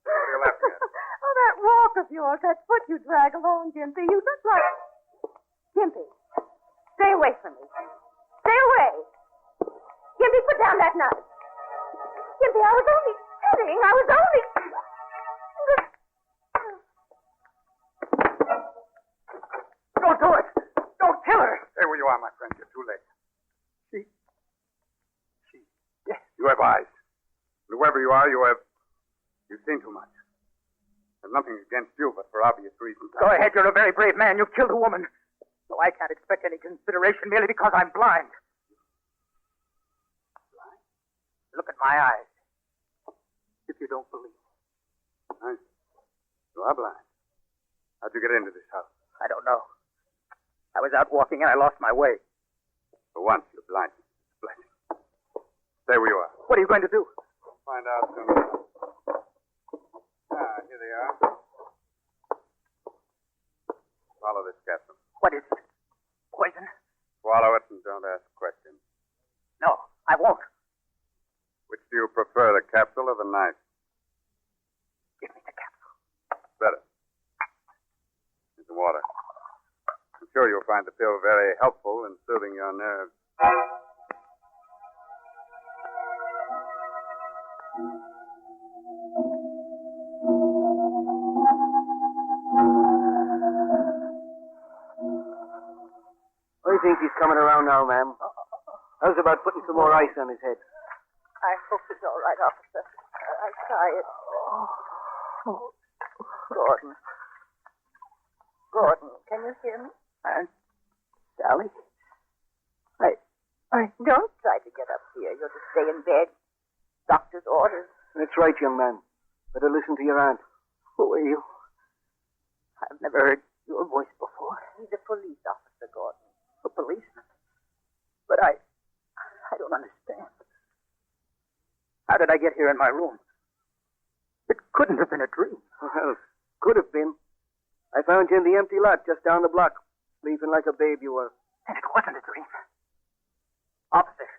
Speaker 13: are you laughing at?
Speaker 15: Oh, that walk of yours, that foot you drag along, Gimpy. You look like... Gimpy. away from me. Stay away. Gimpy, put down that knife. Gimpy, I was only kidding. I was only...
Speaker 14: Don't do it. Don't kill her.
Speaker 13: Stay where you are, my friend. You're too late. Yes. You have eyes. Whoever you are, you've seen too much. There's nothing against you, but for obvious reasons.
Speaker 14: Go ahead. You're a very brave man. You've killed a woman. So I can't expect any consideration merely because I'm blind. Blind? Look at my eyes. If you don't believe.
Speaker 13: You are blind. How'd you get into this house?
Speaker 14: I don't know. I was out walking and I lost my way.
Speaker 13: For once, you're blind. Blessing. Stay where you are.
Speaker 14: What are you going to do?
Speaker 13: Find out soon enough. Here they are. Swallow this capsule.
Speaker 14: What is it? Poison?
Speaker 13: Swallow it and don't ask questions.
Speaker 14: No, I won't.
Speaker 13: Which do you prefer, the capsule or the knife?
Speaker 14: Give me the capsule.
Speaker 13: Better. Here's the water. I'm sure you'll find the pill very helpful in soothing your nerves.
Speaker 16: I think he's coming around now, ma'am. How's about putting some more ice on his head?
Speaker 15: I hope it's all right, officer. I'll try it. Oh. Gordon. Gordon, can you hear me?
Speaker 16: Sally?
Speaker 15: Don't try to get up here. You're to stay in bed. Doctor's orders.
Speaker 16: That's right, young man. Better listen to your aunt. Who are you? I've never heard your voice before.
Speaker 15: He's a police officer, Gordon.
Speaker 16: A policeman? But I don't understand.
Speaker 14: How did I get here in my room? It couldn't have been a dream.
Speaker 16: Well, could have been. I found you in the empty lot just down the block, sleeping like a babe you were.
Speaker 14: And it wasn't a dream. Officer,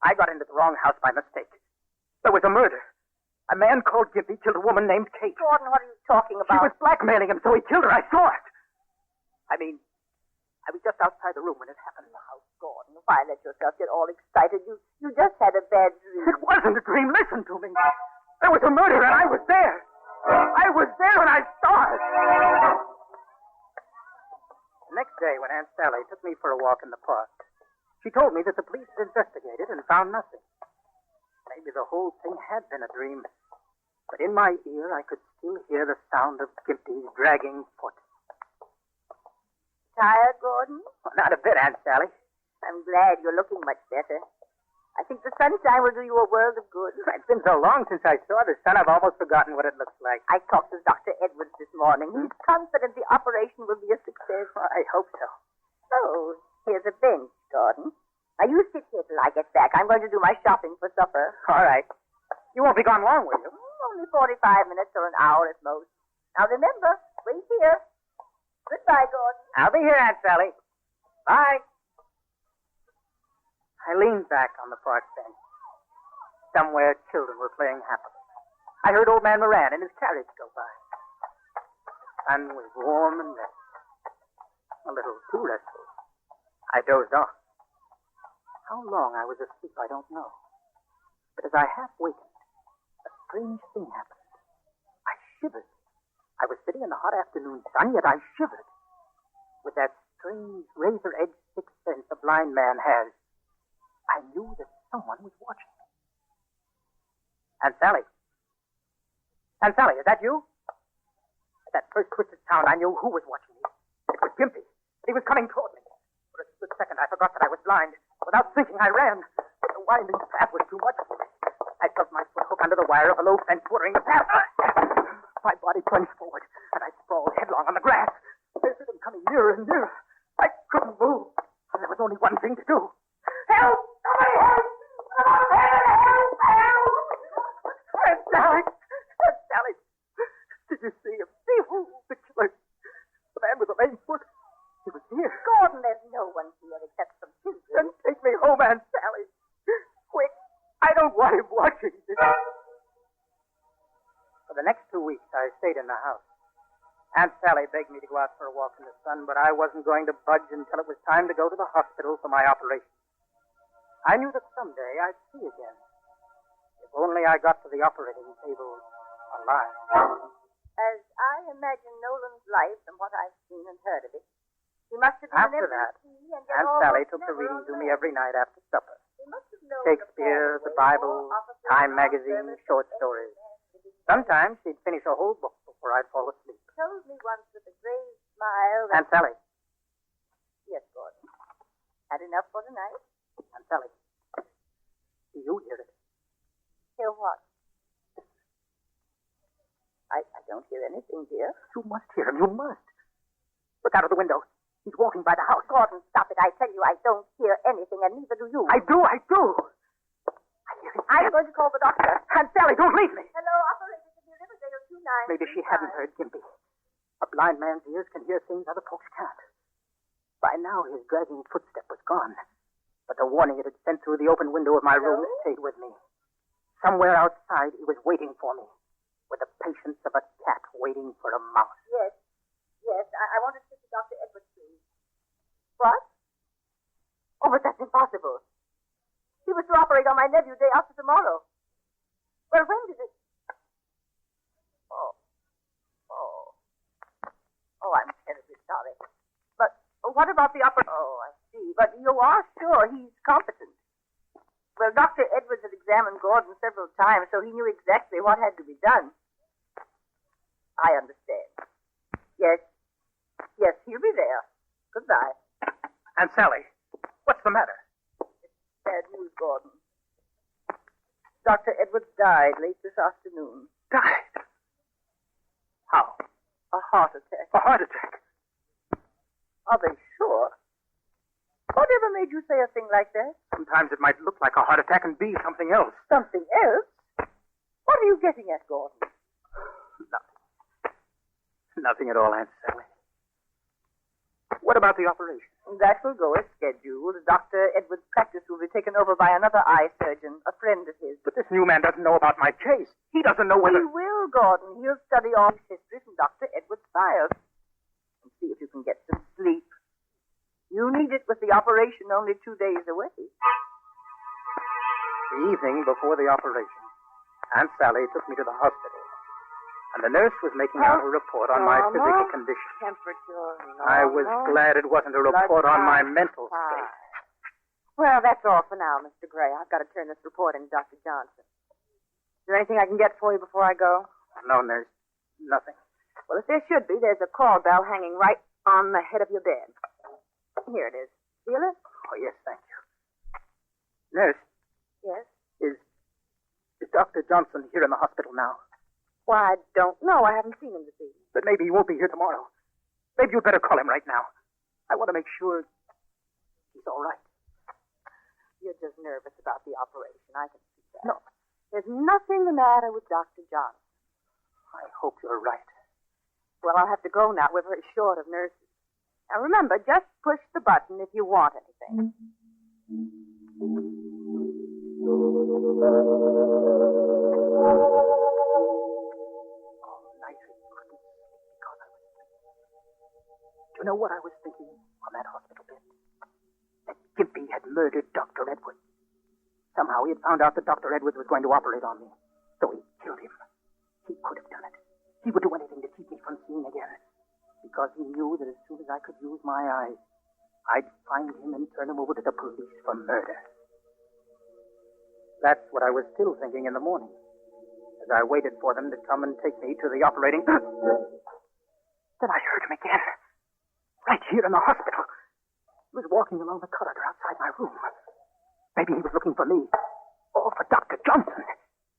Speaker 14: I got into the wrong house by mistake. There was a murder. A man called Gimpy killed a woman named Kate.
Speaker 15: Gordon, what are you talking about?
Speaker 14: She was blackmailing him, so he killed her. I saw it. I was just outside the room when it happened.
Speaker 15: Now, Gordon, why let yourself get all excited? You just had a bad dream.
Speaker 14: It wasn't a dream. Listen to me. There was a murder, and I was there. I was there, and I saw it. The next day, when Aunt Sally took me for a walk in the park, she told me that the police had investigated and found nothing. Maybe the whole thing had been a dream. But in my ear, I could still hear the sound of Gimpy's dragging foot.
Speaker 15: Tired, Gordon?
Speaker 14: Well, not a bit, Aunt Sally.
Speaker 15: I'm glad you're looking much better. I think the sunshine will do you a world of good.
Speaker 14: It's been so long since I saw the sun, I've almost forgotten what it looks like.
Speaker 15: I talked to Dr. Edwards this morning. He's confident the operation will be a success.
Speaker 14: Well, I hope so.
Speaker 15: Oh, here's a bench, Gordon. Now, you sit here till I get back. I'm going to do my shopping for supper.
Speaker 14: All right. You won't be gone long, will you?
Speaker 15: Only 45 minutes or an hour at most. Now, remember, wait here. Goodbye, Gordon.
Speaker 14: I'll be here, Aunt Sally. Bye. I leaned back on the park bench. Somewhere children were playing happily. I heard old man Moran and his carriage go by. The sun was warm and restful. A little too restful. I dozed off. How long I was asleep, I don't know. But as I half wakened, a strange thing happened. I shivered. I was sitting in the hot afternoon sun, yet I shivered. With that strange razor-edged sixth sense a blind man has, I knew that someone was watching me. Aunt Sally. Aunt Sally, is that you? At that first twisted sound, I knew who was watching me. It was Gimpy. He was coming toward me. For a split second, I forgot that I was blind. Without thinking, I ran. The winding path was too much for me. I felt my foot hook under the wire of a low fence bordering the path. My body plunged forward, and I sprawled headlong on the grass. I heard him coming nearer and nearer. I couldn't move. There was only one thing to do. Help! Somebody help! Help! Help! Aunt Sally! Aunt Sally! Did you see him? See who? The killer. The man with the lame foot. He was here.
Speaker 15: Gordon, there's no one here except some children.
Speaker 14: Then take me home, Aunt Sally. Quick. I don't want him watching me. For the next 2 weeks, I stayed in the house. Aunt Sally begged me to go out for a walk in the sun, but I wasn't going to budge until it was time to go to the hospital for my operation. I knew that someday I'd see again. If only I got to the operating table alive.
Speaker 15: As I imagine Nolan's life from what I've seen and heard of it, he must have been
Speaker 14: After that, Aunt Sally took the reading to me every night after supper. Shakespeare, the Bible, Time magazine, short stories. Sometimes she'd finish a whole book before I'd fall asleep.
Speaker 15: Told me once with a grave smile that...
Speaker 14: Aunt Sally.
Speaker 15: Yes, Gordon. Had enough for tonight?
Speaker 14: Aunt Sally. Do you hear it?
Speaker 15: Hear what? I don't hear anything, dear.
Speaker 14: You must hear him. You must. Look out of the window. He's walking by the house.
Speaker 15: Gordon, stop it. I tell you, I don't hear anything, and neither do you.
Speaker 14: I do. I hear him.
Speaker 15: I'm going to call the doctor.
Speaker 14: Aunt Sally, don't leave me.
Speaker 15: Hello, operator. Can you Riverdale 29?
Speaker 14: Maybe she hadn't heard Gimpy. A blind man's ears can hear things other folks can't. By now, his dragging footstep was gone. But the warning it had sent through the open window of my room stayed with me. Somewhere outside, he was waiting for me, with the patience of a cat waiting for a mouse.
Speaker 15: Yes, I want to speak to Dr. Edwards, please. What? Oh, but that's impossible. He was to operate on my nephew day after tomorrow. Well, when did it... Oh, I'm terribly sorry. But what about the operation? Oh, I see. But you are sure he's competent? Well, Dr. Edwards had examined Gordon several times, so he knew exactly what had to be done. I understand. Yes, he'll be there. Goodbye.
Speaker 14: Aunt Sally, what's the matter?
Speaker 15: Bad news, Gordon. Dr. Edwards died late this afternoon.
Speaker 14: Died? How?
Speaker 15: A heart attack.
Speaker 14: A heart attack?
Speaker 15: Are they sure? Whatever made you say a thing like that?
Speaker 14: Sometimes it might look like a heart attack and be something else.
Speaker 15: Something else? What are you getting at, Gordon?
Speaker 14: Nothing at all, Aunt Sally. What about the operation?
Speaker 15: That will go as scheduled. Dr. Edwards' practice will be taken over by another eye surgeon, a friend of his.
Speaker 14: But this new man doesn't know about my case. He doesn't know whether...
Speaker 15: He will, Gordon. He'll study all his history from Dr. Edwards' files. And see if you can get some sleep. You need it with the operation only 2 days away.
Speaker 14: The evening before the operation, Aunt Sally took me to the hospital. And the nurse was making out a report on my physical condition.
Speaker 15: Temperature,
Speaker 14: I was glad it wasn't a report on my mental state.
Speaker 15: Well, that's all for now, Mr. Gray. I've got to turn this report in to Dr. Johnson. Is there anything I can get for you before I go?
Speaker 14: No, nurse. Nothing.
Speaker 15: Well, if there should be, there's a call bell hanging right on the head of your bed. Here it is. Feel it?
Speaker 14: Oh, yes, thank you. Nurse.
Speaker 15: Yes?
Speaker 14: Is Dr. Johnson here in the hospital now?
Speaker 15: Why, I don't know. I haven't seen him this evening.
Speaker 14: But maybe he won't be here tomorrow. Maybe you'd better call him right now. I want to make sure he's all right.
Speaker 15: You're just nervous about the operation. I can see that. No. There's nothing the matter with Dr. Johnson.
Speaker 14: I hope you're right.
Speaker 15: Well, I'll have to go now. We're very short of nurses. Now, remember, just push the button if you want anything.
Speaker 14: You know what I was thinking on that hospital bed? That Gimpy had murdered Dr. Edwards. Somehow he had found out that Dr. Edwards was going to operate on me. So he killed him. He could have done it. He would do anything to keep me from seeing again. Because he knew that as soon as I could use my eyes, I'd find him and turn him over to the police for murder. That's what I was still thinking in the morning, as I waited for them to come and take me to the operating... Then I heard him again. Right here in the hospital. He was walking along the corridor outside my room. Maybe he was looking for me. Or for Dr. Johnson.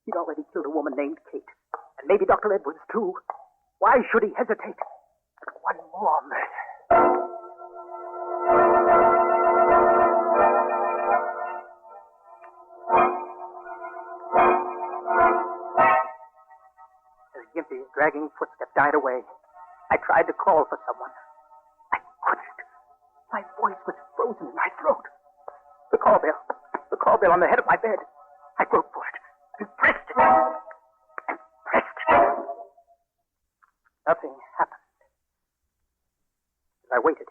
Speaker 14: He'd already killed a woman named Kate. And maybe Dr. Edwards, too. Why should he hesitate? One more murder. As Gimpy's dragging footstep died away, I tried to call for someone. My voice was frozen in my throat. The call bell on the head of my bed. I groped for it and pressed it. Nothing happened. waited.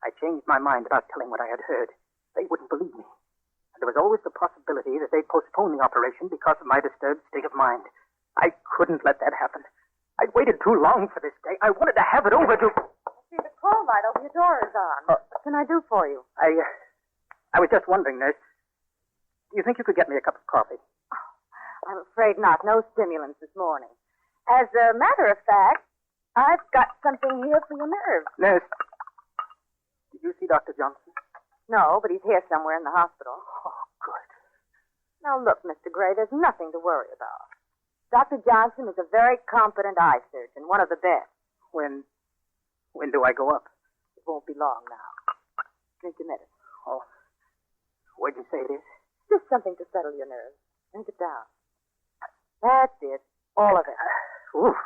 Speaker 14: I changed my mind about telling what I had heard. They wouldn't believe me. And there was always the possibility that they'd postpone the operation because of my disturbed state of mind. I couldn't let that happen. I'd waited too long for this day. I wanted to have it over to...
Speaker 15: See, the call light over your door is on. What can I do for you?
Speaker 14: I was just wondering, nurse. Do you think you could get me a cup of coffee?
Speaker 15: I'm afraid not. No stimulants this morning. As a matter of fact, I've got something here for your nerves.
Speaker 14: Nurse, did you see Dr. Johnson?
Speaker 15: No, but he's here somewhere in the hospital.
Speaker 14: Oh, good.
Speaker 15: Now, look, Mr. Gray, there's nothing to worry about. Dr. Johnson is a very competent eye surgeon, one of the best.
Speaker 14: When do I go up?
Speaker 15: It won't be long now. Drink your medicine.
Speaker 14: Oh, what'd you say it is?
Speaker 15: Just something to settle your nerves. Drink it down. That's it. All of it.
Speaker 14: Oof.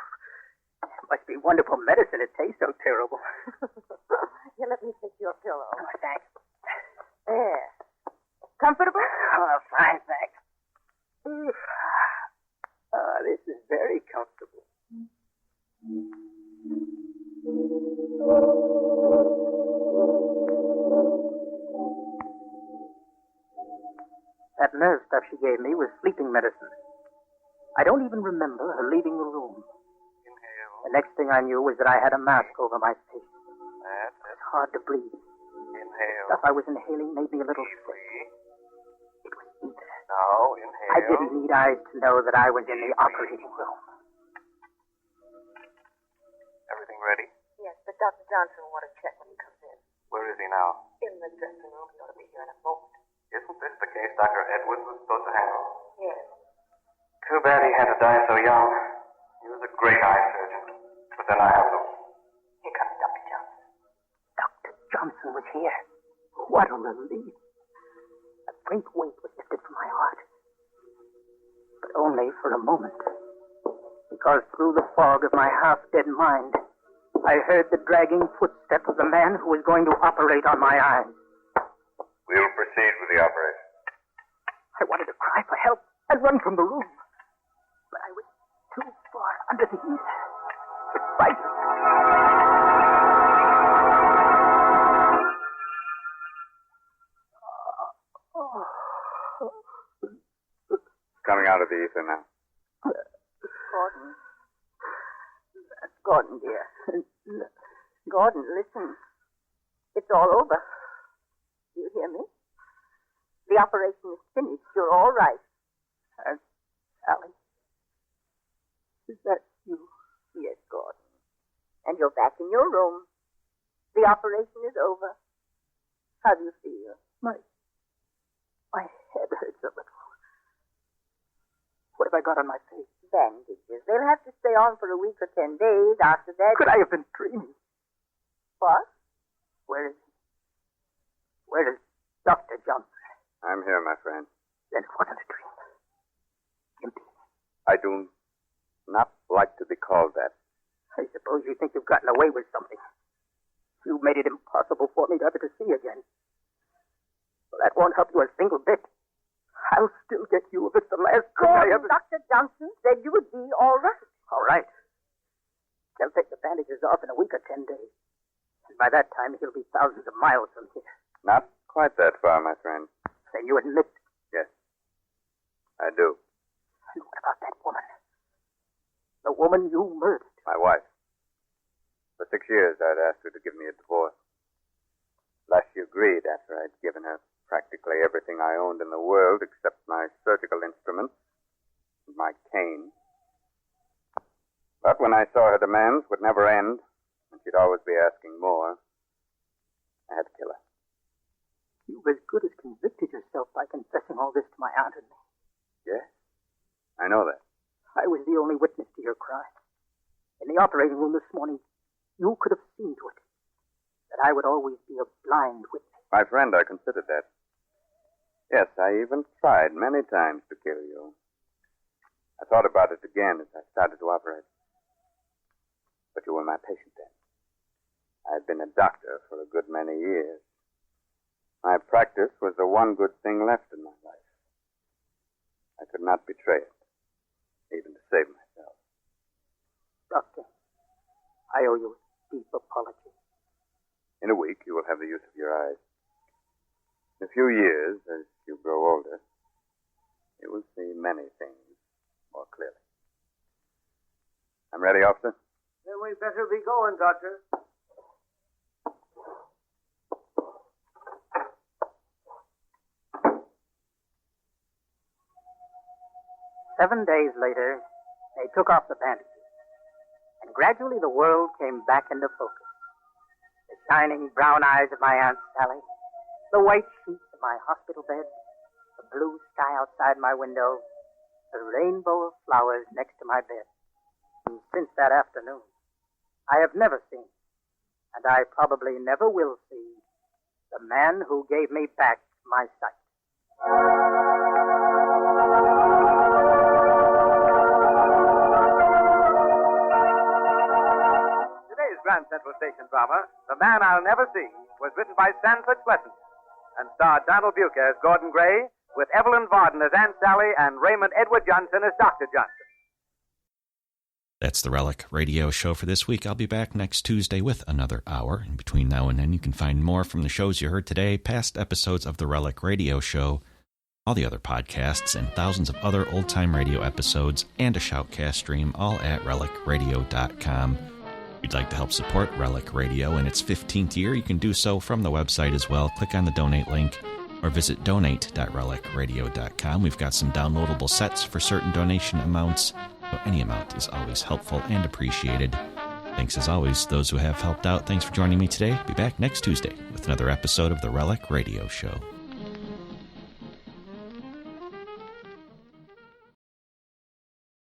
Speaker 14: Must be wonderful medicine. It tastes so terrible.
Speaker 15: Here, let me fix your pillow.
Speaker 14: Oh, thanks.
Speaker 15: There. Comfortable?
Speaker 14: Oh, fine, thanks. This is very comfortable. That nerve stuff she gave me was sleeping medicine. I don't even remember her leaving the room.
Speaker 17: Inhale.
Speaker 14: The next thing I knew was that I had a mask over my face.
Speaker 17: That's it.
Speaker 14: It's hard to breathe.
Speaker 17: Inhale.
Speaker 14: Stuff I was inhaling made me a little sick. It was ether.
Speaker 17: Now, inhale.
Speaker 14: I didn't need eyes to know that I was in the operating room.
Speaker 17: Everything ready?
Speaker 15: Yes, but Dr. Johnson will want to check when he comes in.
Speaker 17: Where is he now?
Speaker 15: In the dressing room. He ought to be here in a moment.
Speaker 17: Isn't this the case Dr. Edwards was supposed to handle?
Speaker 15: Yes.
Speaker 17: Too bad he had to die so young. He was a great eye surgeon. But then I have no...
Speaker 15: Here comes Dr. Johnson.
Speaker 14: Dr. Johnson was here. What a relief. A great weight was lifted from my heart. But only for a moment. Because through the fog of my half-dead mind, I heard the dragging footstep of the man who was going to operate on my eyes.
Speaker 17: We will proceed with the operation.
Speaker 14: I wanted to cry for help and run from the room. But I was too far under the heat. It frightened
Speaker 17: Coming out of the ether now.
Speaker 15: Gordon. Gordon, dear. Gordon, listen. It's all over. Do you hear me? The operation is finished. You're all right.
Speaker 14: Sally. Is that you?
Speaker 15: Yes, Gordon. And you're back in your room. The operation is over. How do you feel?
Speaker 14: My head hurts a little. What have I got on my face?
Speaker 15: Bandages. They'll have to stay on for a week or 10 days. After that...
Speaker 14: Could I have been dreaming?
Speaker 15: What?
Speaker 14: Where is Dr. Johnson?
Speaker 17: I'm here, my friend.
Speaker 14: Then it wasn't a dream. Empty.
Speaker 17: I do not like to be called that.
Speaker 14: I suppose you think you've gotten away with something. You've made it impossible for me to ever to see again. Well, that won't help you a single bit. I'll still get you if it's the last thing I ever...
Speaker 15: Dr. Johnson said you would be all right.
Speaker 14: All right. They'll take the bandages off in a week or 10 days. And by that time, he'll be thousands of miles from here.
Speaker 17: Not quite that far, my friend.
Speaker 14: Then you admit...
Speaker 17: Yes. I do.
Speaker 14: And what about that woman? The woman you murdered?
Speaker 17: My wife. For 6 years, I'd asked her to give me a divorce. Last she agreed after I'd given her practically everything I owned in the world except my surgical instruments and my cane. But when I saw her demands would never end, and she'd always be asking more, I had to kill her.
Speaker 14: You've as good as convicted yourself by confessing all this to my aunt and me.
Speaker 17: Yes, I know that.
Speaker 14: I was the only witness to your crime. In the operating room this morning, you could have seen to it that I would always be a blind witness.
Speaker 17: My friend, I considered that. Yes, I even tried many times to kill you. I thought about it again as I started to operate. But you were my patient then. I had been a doctor for a good many years. My practice was the one good thing left in my life. I could not betray it, even to save myself.
Speaker 14: Doctor, I owe you a deep apology.
Speaker 17: In a week, you will have the use of your eyes. In a few years, as you grow older, you will see many things more clearly. I'm ready, officer.
Speaker 16: Then we'd better be going, Doctor.
Speaker 14: Seven days later, they took off the bandages, and gradually the world came back into focus. The shining brown eyes of my Aunt Sally, the white sheets of my hospital bed, the blue sky outside my window, the rainbow of flowers next to my bed. And since that afternoon, I have never seen, and I probably never will see, the man who gave me back my sight.
Speaker 18: Today's Grand Central Station drama, The Man I'll Never See, was written by Sanford Pleasant and starred Donald Bucher as Gordon Gray, with Evelyn Varden as Aunt Sally and Raymond Edward Johnson as Dr. Johnson.
Speaker 1: That's the Relic Radio Show for this week. I'll be back next Tuesday with another hour. In between now and then, you can find more from the shows you heard today, past episodes of the Relic Radio Show, all the other podcasts, and thousands of other old-time radio episodes, and a Shoutcast stream, all at relicradio.com. If you'd like to help support Relic Radio in its 15th year, you can do so from the website as well. Click on the donate link or visit donate.relicradio.com. We've got some downloadable sets for certain donation amounts, so any amount is always helpful and appreciated. Thanks as always, those who have helped out. Thanks for joining me today. Be back next Tuesday with another episode of the Relic Radio Show.